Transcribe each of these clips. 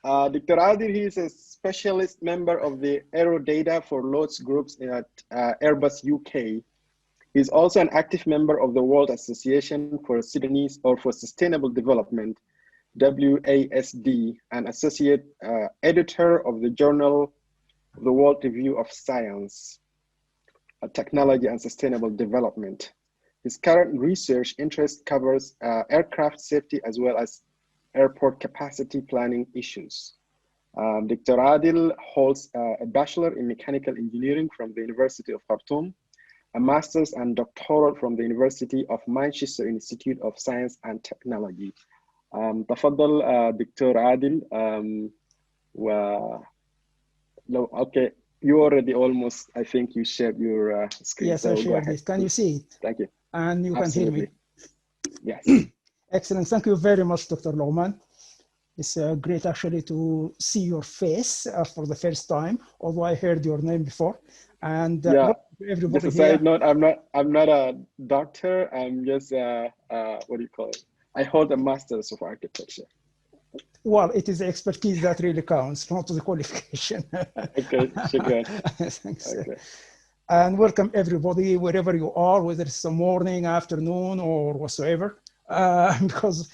Dr. Adil, he is a specialist member of the Aero data for loads groups at Airbus UK. He's also an active member of the World Association for Sudanese or for Sustainable Development, WASD, and associate editor of the Journal of the World Review of Science, Technology and Sustainable Development. His current research interest covers aircraft safety as well as airport capacity planning issues. Dr. Adil holds a Bachelor in Mechanical Engineering from the University of Khartoum, a Master's and Doctoral from the University of Manchester Institute of Science and Technology. تفضل دكتور عادل. Okay, you already almost, I think you shared your screen. Yes, so I shared it. Can you see it? Thank you. And you Absolutely. Can hear me? Yes. Excellent. Thank you very much, Dr. Lohman. It's great actually to see your face for the first time, although I heard your name before. And yeah, everybody just a side note, I'm not a doctor. I'm just what do you call it? I hold a master's of architecture. Well, it is the expertise that really counts, not the qualification. Okay, shukran. Thanks. Okay. And welcome everybody, wherever you are, whether it's the morning, afternoon, or whatsoever, because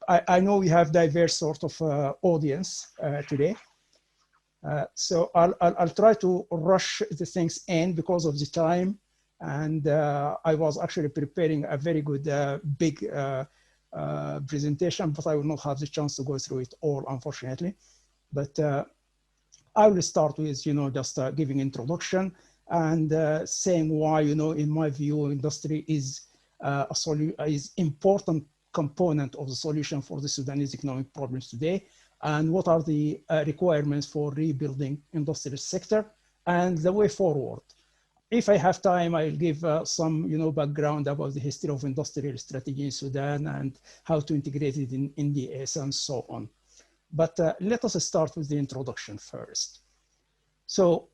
I know we have diverse sort of audience today. So I'll try to rush the things in because of the time. And I was actually preparing a very good, big presentation, but I will not have the chance to go through it all, unfortunately. But I will start with, just giving introduction and saying why, in my view, industry is is important component of the solution for the Sudanese economic problems today, and what are the requirements for rebuilding industrial sector and the way forward. If I have time, I'll give some background about the history of industrial strategy in Sudan and how to integrate it in NDS and so on. But let us start with the introduction first. So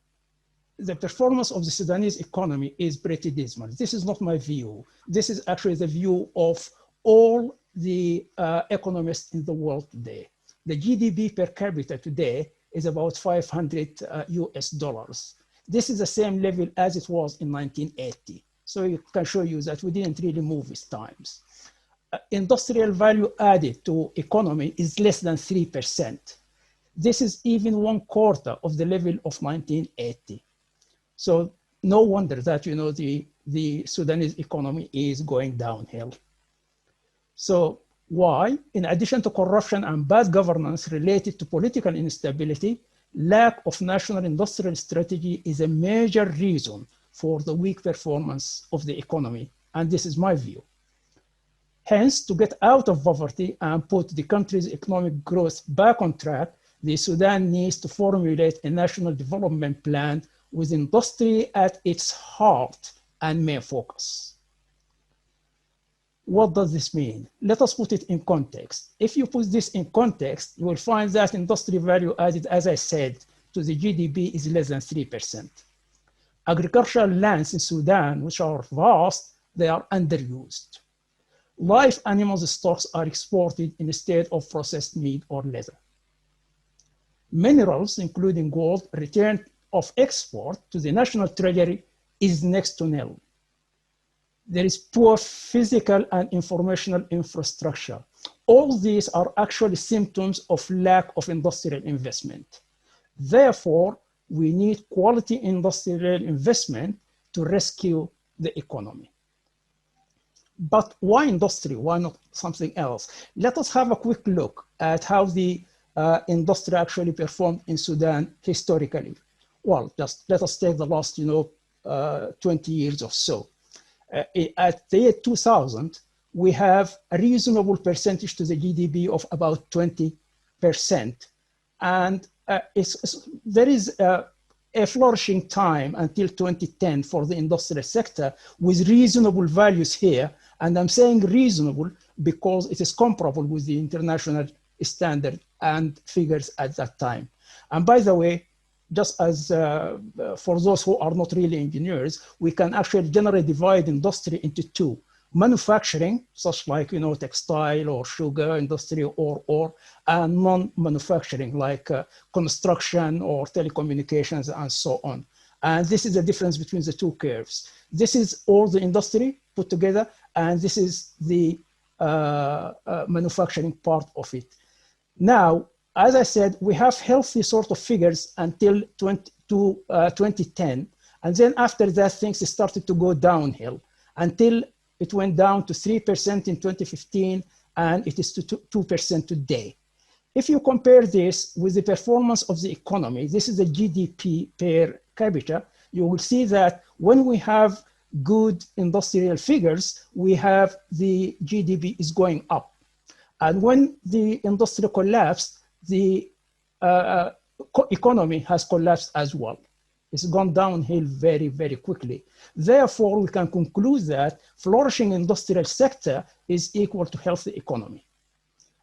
the performance of the Sudanese economy is pretty dismal. This is not my view. This is actually the view of all the economists in the world today. The GDP per capita today is about $500 US. This is the same level as it was in 1980. So it can show you that we didn't really move with times. Industrial value added to economy is less than 3%. This is even 1/4 of the level of 1980. So no wonder that, the Sudanese economy is going downhill. So why? In addition to corruption and bad governance related to political instability, lack of national industrial strategy is a major reason for the weak performance of the economy. And this is my view. Hence, to get out of poverty and put the country's economic growth back on track, the Sudan needs to formulate a national development plan with industry at its heart and main focus. What does this mean? Let us put it in context. If you put this in context, you will find that industry value added, as I said, to the GDP is less than 3%. Agricultural lands in Sudan, which are vast, they are underused. Live animals stocks are exported instead of processed meat or leather. Minerals, including gold, return of export to the national treasury is next to nil. There is poor physical and informational infrastructure. All these are actually symptoms of lack of industrial investment. Therefore, we need quality industrial investment to rescue the economy. But why industry? Why not something else? Let us have a quick look at how the industry actually performed in Sudan historically. Well, just let us take the last 20 years or so. At the year 2000, we have a reasonable percentage to the GDP of about 20%. And there is a flourishing time until 2010 for the industrial sector with reasonable values here. And I'm saying reasonable because it is comparable with the international standard and figures at that time. And by the way, just as for those who are not really engineers, we can actually generally divide industry into two. manufacturing, such like, you know, textile or sugar industry, or and non-manufacturing like construction or telecommunications and so on. And this is the difference between the two curves. This is all the industry put together, and this is the manufacturing part of it. Now, as I said, we have healthy sort of figures until 2010. And then after that, things started to go downhill until it went down to 3% in 2015, and it is to 2% today. If you compare this with the performance of the economy, this is the GDP per capita, you will see that when we have good industrial figures, we have the GDP is going up. And when the industry collapsed, the economy has collapsed as well. It's gone downhill very, very quickly. Therefore, we can conclude that flourishing industrial sector is equal to healthy economy.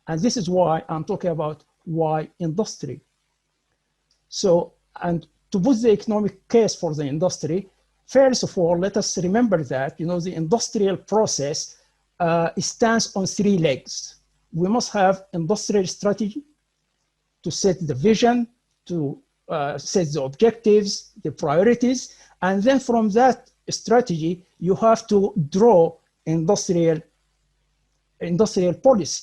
And this is why I'm talking about why industry. So, and to put the economic case for the industry, first of all, let us remember that, you know, the industrial process stands on three legs. We must have industrial strategy to set the vision, to set the objectives, the priorities, and then from that strategy, you have to draw industrial policy,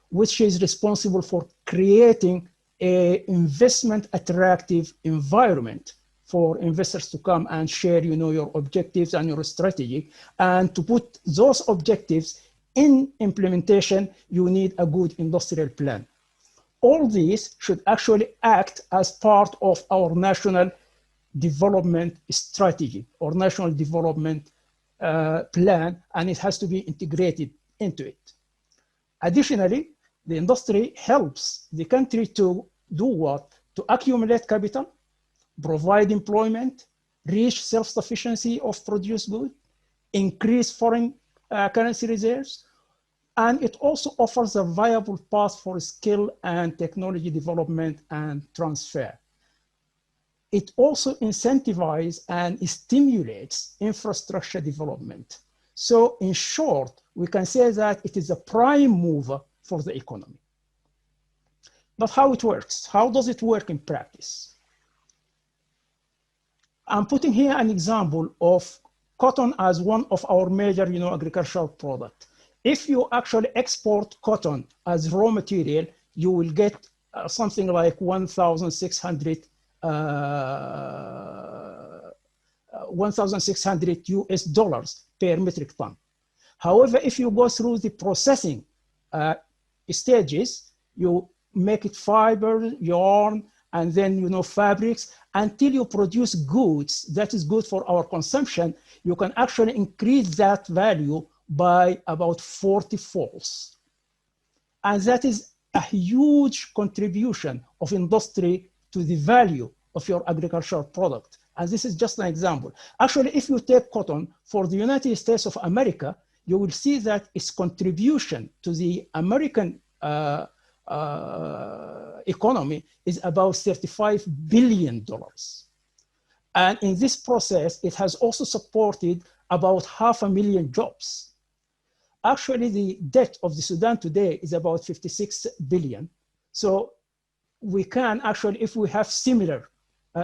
which is responsible for creating an investment attractive environment for investors to come and share, you know, your objectives and your strategy. And to put those objectives in implementation, you need a good industrial plan. All these should actually act as part of our national development strategy or national development plan, and it has to be integrated into it. Additionally, the industry helps the country to do what? To accumulate capital, provide employment, reach self-sufficiency of produced goods, increase foreign currency reserves, and it also offers a viable path for skill and technology development and transfer. It also incentivizes and stimulates infrastructure development. So in short, we can say that it is a prime mover for the economy. But how it works? How does it work in practice? I'm putting here an example of cotton as one of our major, you know, agricultural products. If you actually export cotton as raw material, you will get something like 1,600 US dollars per metric ton. However, if you go through the processing stages, you make it fiber, yarn, and then, you know, fabrics, until you produce goods that is good for our consumption, you can actually increase that value by about 40-folds. And that is a huge contribution of industry to the value of your agricultural product. And this is just an example. Actually, if you take cotton for the United States of America, you will see that its contribution to the American economy is about $35 billion. And in this process, it has also supported about 500,000 jobs. Actually, the debt of the Sudan today is about 56 billion. So we can actually, if we have similar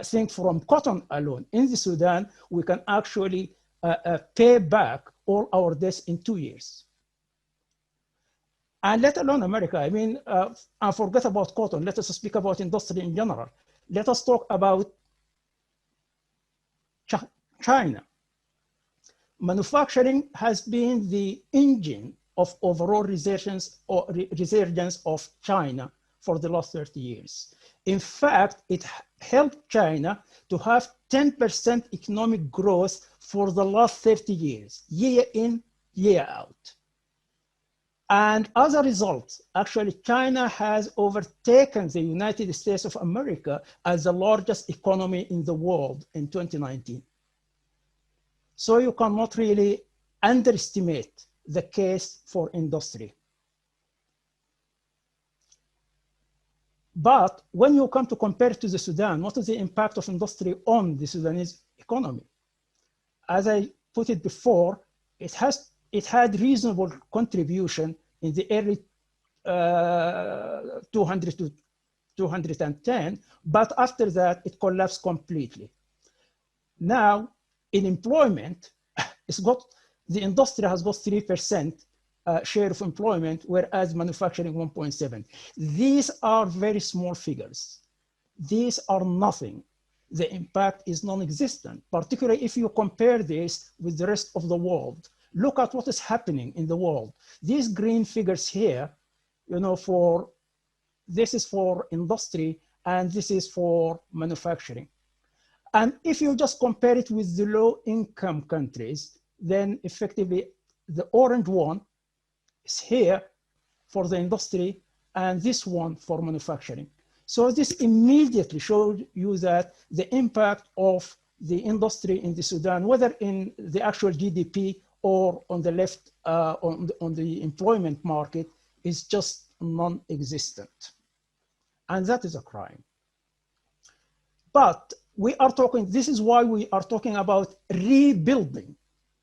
thing from cotton alone in the Sudan, we can actually pay back all our debts in 2 years. And let alone America, I mean, and forget about cotton, let us speak about industry in general. Let us talk about China. Manufacturing has been the engine of overall resurgence of China for the last 30 years. In fact, it helped China to have 10% economic growth for the last 30 years, year in, year out. And as a result, actually, China has overtaken the United States of America as the largest economy in the world in 2019. So you cannot really underestimate the case for industry. But when you come to compare to the Sudan, what is the impact of industry on the Sudanese economy? As I put it before, it has it had reasonable contribution in the early 200 to 210, but after that, it collapsed completely. Now, in employment, the industry has got 3% share of employment, whereas manufacturing 1.7. These are very small figures. These are nothing. The impact is non-existent, particularly if you compare this with the rest of the world. Look at what is happening in the world. These green figures here, this is for industry and this is for manufacturing. And if you just compare it with the low-income countries, then effectively the orange one is here for the industry and this one for manufacturing. So this immediately showed you that the impact of the industry in the Sudan, whether in the actual GDP or on the left, on the employment market, is just non-existent. And that is a crime. But we are talking, this is why we are talking about rebuilding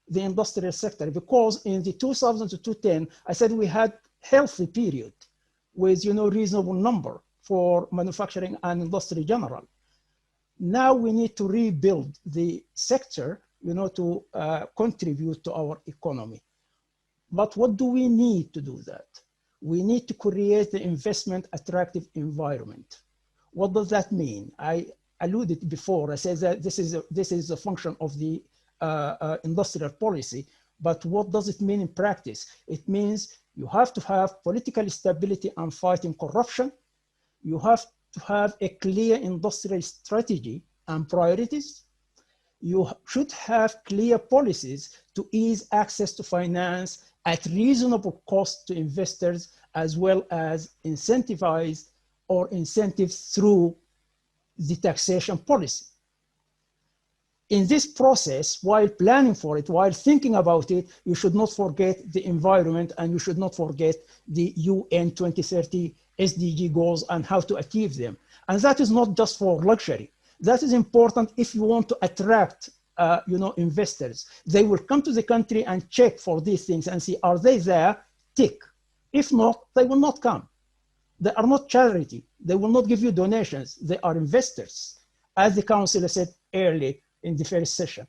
the industrial sector, because in the 2000 to 2010, I said we had healthy period with reasonable number for manufacturing and industry general. Now we need to rebuild the sector, to contribute to our economy. But what do we need to do that? We need to create the investment attractive environment. What does that mean? I alluded before, I said that this is a function of the industrial policy, but what does it mean in practice? It means you have to have political stability and fighting corruption. You have to have a clear industrial strategy and priorities. You should have clear policies to ease access to finance at reasonable cost to investors, as well as incentivize or incentives through the taxation policy. In this process, while planning for it, while thinking about it, you should not forget the environment and you should not forget the UN 2030 SDG goals and how to achieve them. And that is not just for luxury. That is important if you want to attract investors. They will come to the country and check for these things and see, are they there? Tick. If not, they will not come. They are not charity. They will not give you donations. They are investors, as the council said early in the first session.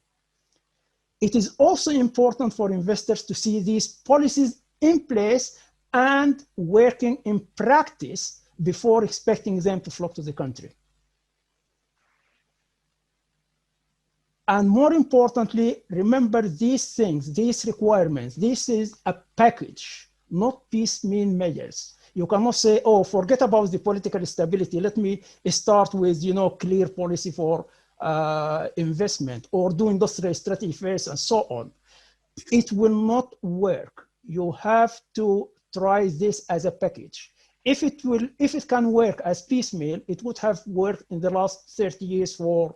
It is also important for investors to see these policies in place and working in practice before expecting them to flock to the country. And more importantly, remember these things, these requirements. This is a package, not piecemeal measures. You cannot say, oh, forget about the political stability. Let me start with, clear policy for investment or do industrial strategy first and so on. It will not work. You have to try this as a package. If it can work as piecemeal, it would have worked in the last 30 years for,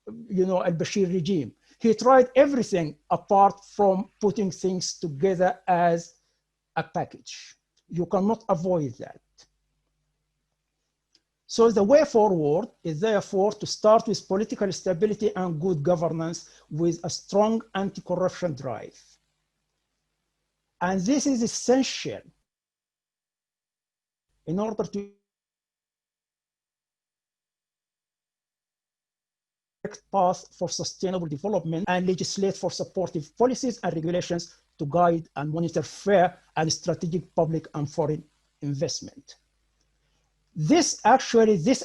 al-Bashir regime. He tried everything apart from putting things together as a package. You cannot avoid that. So the way forward is therefore to start with political stability and good governance with a strong anti-corruption drive. And this is essential in order to path for sustainable development and legislate for supportive policies and regulations to guide and monitor fair and strategic public and foreign investment. This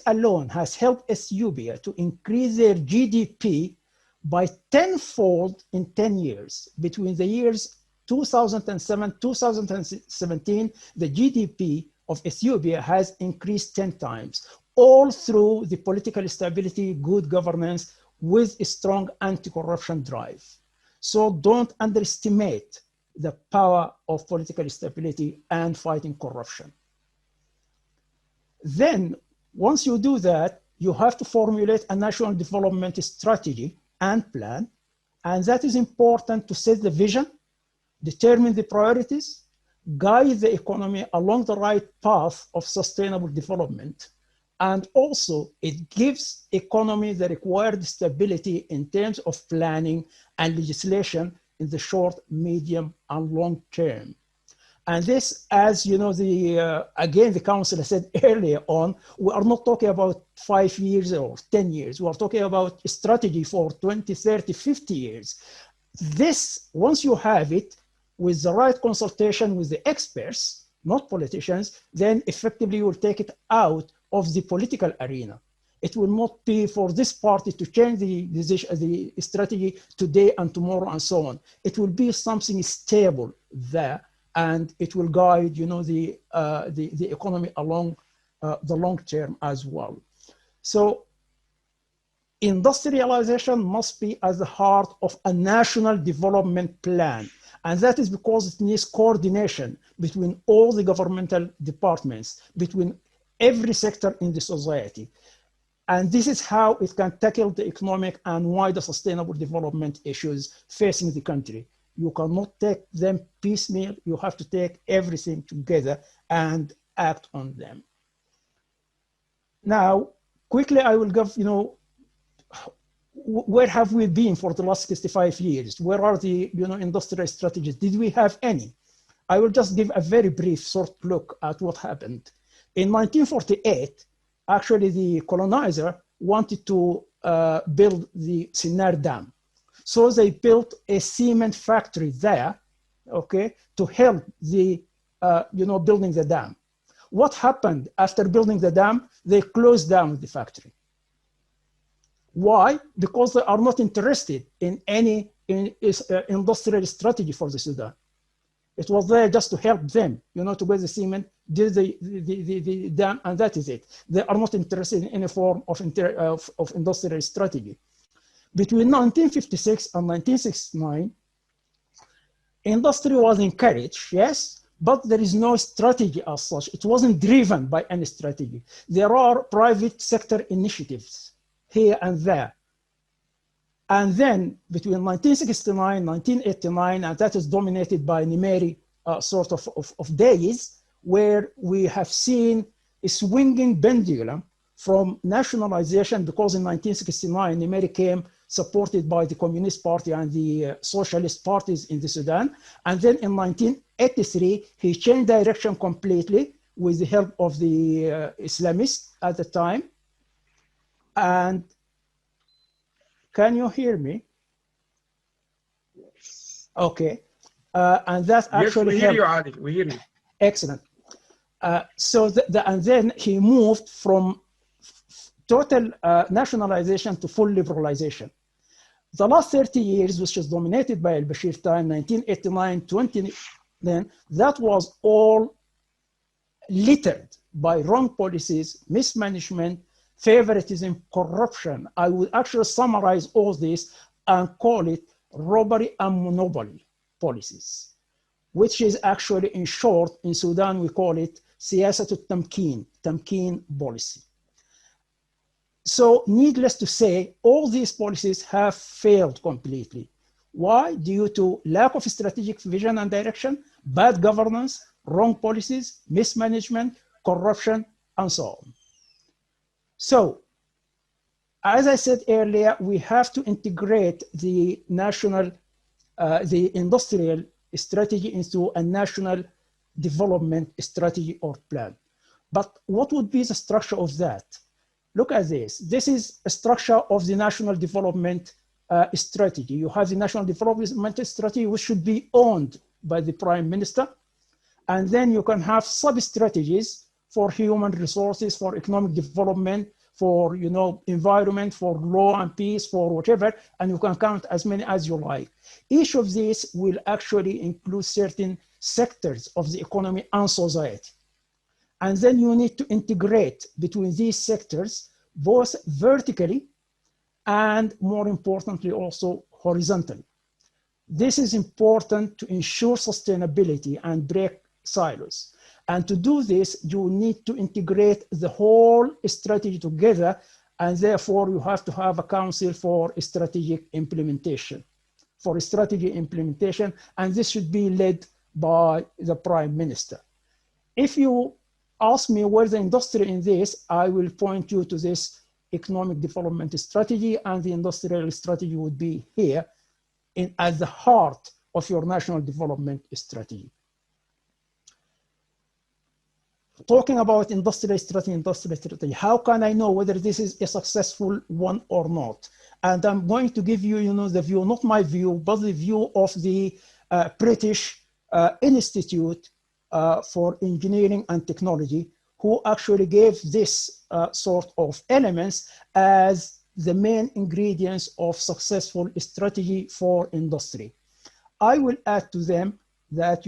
alone has helped Ethiopia to increase their GDP by tenfold in 10 years. Between the years 2007, 2017, the GDP of Ethiopia has increased 10 times, all through the political stability, good governance, with a strong anti-corruption drive. So don't underestimate the power of political stability and fighting corruption. Then, once you do that, you have to formulate a national development strategy and plan. And that is important to set the vision, determine the priorities, guide the economy along the right path of sustainable development. And also, it gives economy the required stability in terms of planning and legislation in the short, medium, and long term. And this, as you know, again, the council said earlier on, we are not talking about 5 years or 10 years. We are talking about a strategy for 20, 30, 50 years. This, once you have it, with the right consultation with the experts, not politicians, then effectively you will take it out of the political arena. It will not be for this party to change the strategy today and tomorrow and so on. It will be something stable there, and it will guide, you know, the economy along the long term as well. So industrialization must be at the heart of a national development plan. And that is because it needs coordination between all the governmental departments, between every sector in the society. And this is how it can tackle the economic and wider sustainable development issues facing the country. You cannot take them piecemeal. You have to take everything together and act on them. Now, quickly, I will give, you know, where have we been for the last 65 years? Where are the, you know, industrial strategies? Did we have any? I will just give a very brief short look at what happened. In 1948, actually the colonizer wanted to build the Sinnar Dam. So they built a cement factory there, okay, to help the, you know, building the dam. What happened after building the dam? They closed down the factory. Why? Because they are not interested in any industrial strategy for the Sudan. It was there just to help them, you know, to build the cement, do the dam, and that is it. They are not interested in any form of industrial strategy. Between 1956 and 1969, industry was encouraged, yes, but there is no strategy as such. It wasn't driven by any strategy. There are private sector initiatives here and there. And then between 1969, 1989, and that is dominated by Nimeri sort of days, where we have seen a swinging pendulum from nationalization, because in 1969, Nimeri came supported by the Communist Party and the socialist parties in the Sudan. And then in 1983, he changed direction completely with the help of the Islamists at the time. And can you hear me? Yes. Okay. And that actually yes, we hear you, Adil. We hear you. Excellent. And then he moved from total nationalization to full liberalization. The last 30 years, which is dominated by al-Bashir time, 1989, 20, then that was all littered by wrong policies, mismanagement, favoritism, corruption. I would actually summarize all this and call it robbery and monopoly policies, which is actually, in short, in Sudan, we call it siyasat al-tamkin, tamkin policy. So needless to say, all these policies have failed completely. Why? Due to lack of strategic vision and direction, bad governance, wrong policies, mismanagement, corruption, and so on. So, as I said earlier, we have to integrate the national, the industrial strategy into a national development strategy or plan. But what would be the structure of that? Look at this. This is a structure of the national development strategy. You have the national development strategy, which should be owned by the prime minister. And then you can have sub-strategies for human resources, for economic development, for, you know, environment, for law and peace, for whatever, and you can count as many as you like. Each of these will actually include certain sectors of the economy and society. And then you need to integrate between these sectors, both vertically and, more importantly, also horizontally. This is important to ensure sustainability and break silos. And to do this, you need to integrate the whole strategy together, and therefore you have to have a council for strategic implementation, and this should be led by the prime minister. If you ask me where's the industry in this, I will point you to this economic development strategy, and the industrial strategy would be here at the heart of your national development strategy. Talking about industrial strategy, how can I know whether this is a successful one or not? And I'm going to give you, the view, not my view, but the view of the British Institute for Engineering and Technology, who actually gave this sort of elements as the main ingredients of successful strategy for industry. I will add to them that,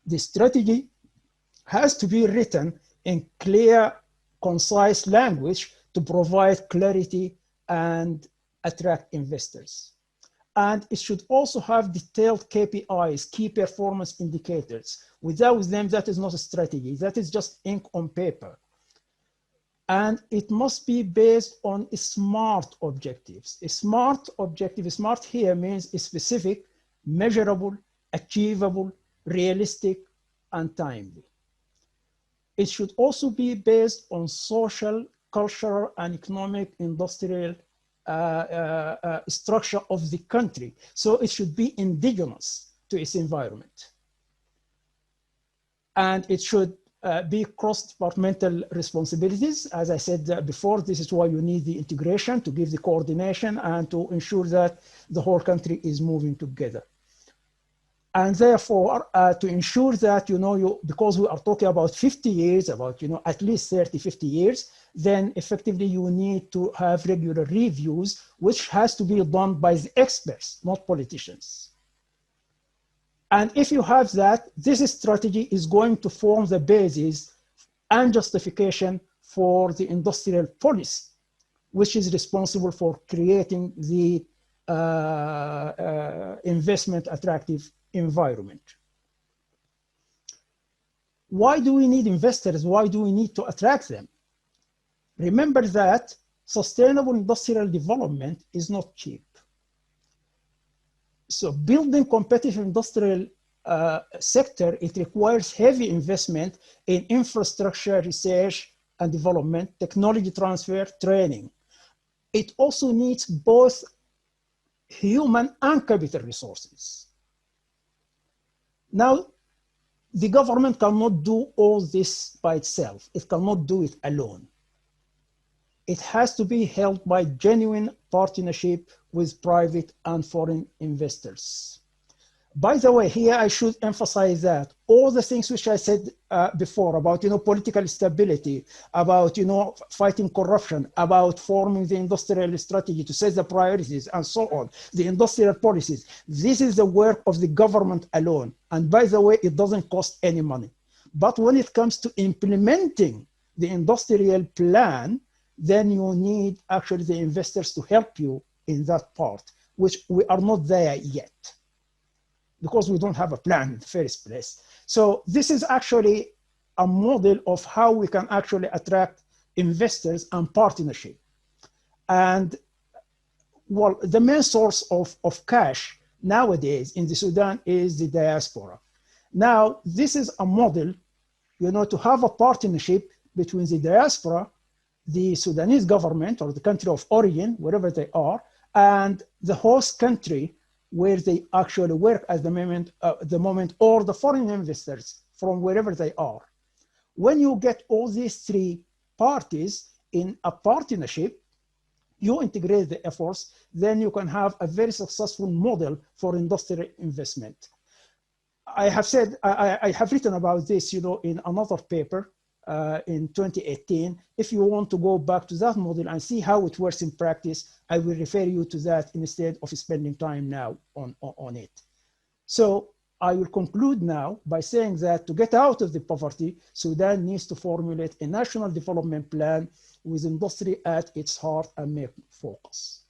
the strategy has to be written in clear, concise language to provide clarity and attract investors. And it should also have detailed KPIs, key performance indicators. Without them, that is not a strategy. That is just ink on paper. And it must be based on SMART objectives. A SMART objective, SMART here means specific, measurable, achievable, realistic, and timely. It should also be based on social, cultural, and economic industrial structure of the country. So it should be indigenous to its environment. And it should be cross-departmental responsibilities. As I said before, this is why you need the integration to give the coordination and to ensure that the whole country is moving together. And therefore, to ensure that, because we are talking about 50 years, about, at least 30, 50 years, then effectively you need to have regular reviews, which has to be done by the experts, not politicians. And if you have that, this strategy is going to form the basis and justification for the industrial policy, which is responsible for creating the investment attractive environment. Why do we need investors? Why do we need to attract them? Remember that sustainable industrial development is not cheap. So building competitive industrial sector, it requires heavy investment in infrastructure, research and development, technology transfer, training. It also needs both human and capital resources. Now, the government cannot do all this by itself. It cannot do it alone. It has to be held by genuine partnership with private and foreign investors. By the way, here I should emphasize that all the things which I said before about, political stability, about, fighting corruption, about forming the industrial strategy to set the priorities and so on, the industrial policies, this is the work of the government alone. And by the way, it doesn't cost any money. But when it comes to implementing the industrial plan, then you need actually the investors to help you in that part, which we are not there yet, because we don't have a plan in the first place. So this is actually a model of how we can actually attract investors and partnership. And well, the main source of cash nowadays in the Sudan is the diaspora. Now, this is a model, to have a partnership between the diaspora, the Sudanese government or the country of origin, wherever they are, and the host country where they actually work at the moment, or the foreign investors from wherever they are. When you get all these three parties in a partnership, you integrate the efforts, then you can have a very successful model for industrial investment. I have said, I have written about this, in another paper in 2018. If you want to go back to that model and see how it works in practice, I will refer you to that instead of spending time now on it. So I will conclude now by saying that to get out of the poverty, Sudan needs to formulate a national development plan with industry at its heart and main focus.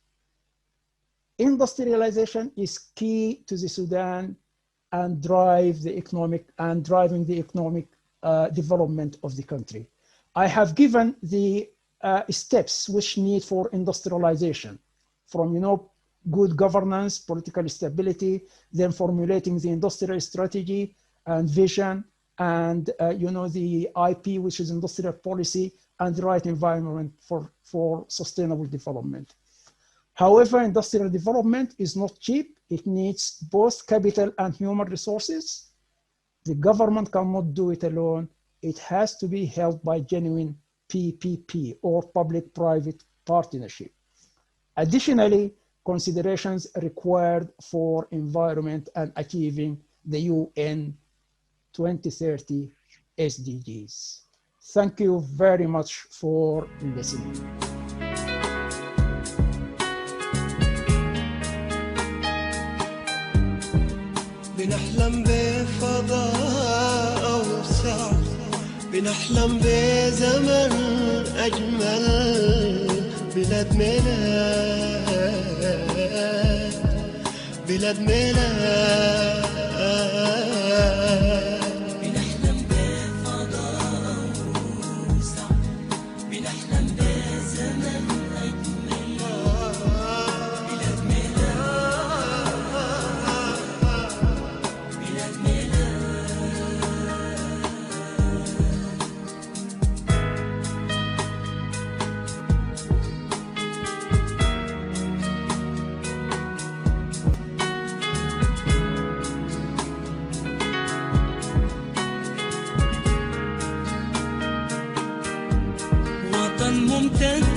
Industrialization is key to the Sudan and driving the economic development of the country. I have given the steps which need for industrialization, from good governance, political stability, then formulating the industrial strategy and vision, and the IP, which is industrial policy, and the right environment for sustainable development. However, industrial development is not cheap. It needs both capital and human resources. The government cannot do it alone. It has to be helped by genuine PPP or public-private partnership. Additionally, considerations required for environment and achieving the UN 2030 SDGs. Thank you very much for listening. بنحلم بفضاء أوسع، بنحلم بزمن أجمل، بلاد ميلاد، بلاد ميلاد. بنحلم بفضاء أوسع، بنحلم بزمن أجمل، بلاد ميلاد، بلاد ممتد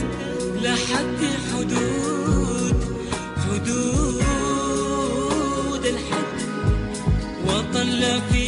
لحد حدود الحد، وطن لا في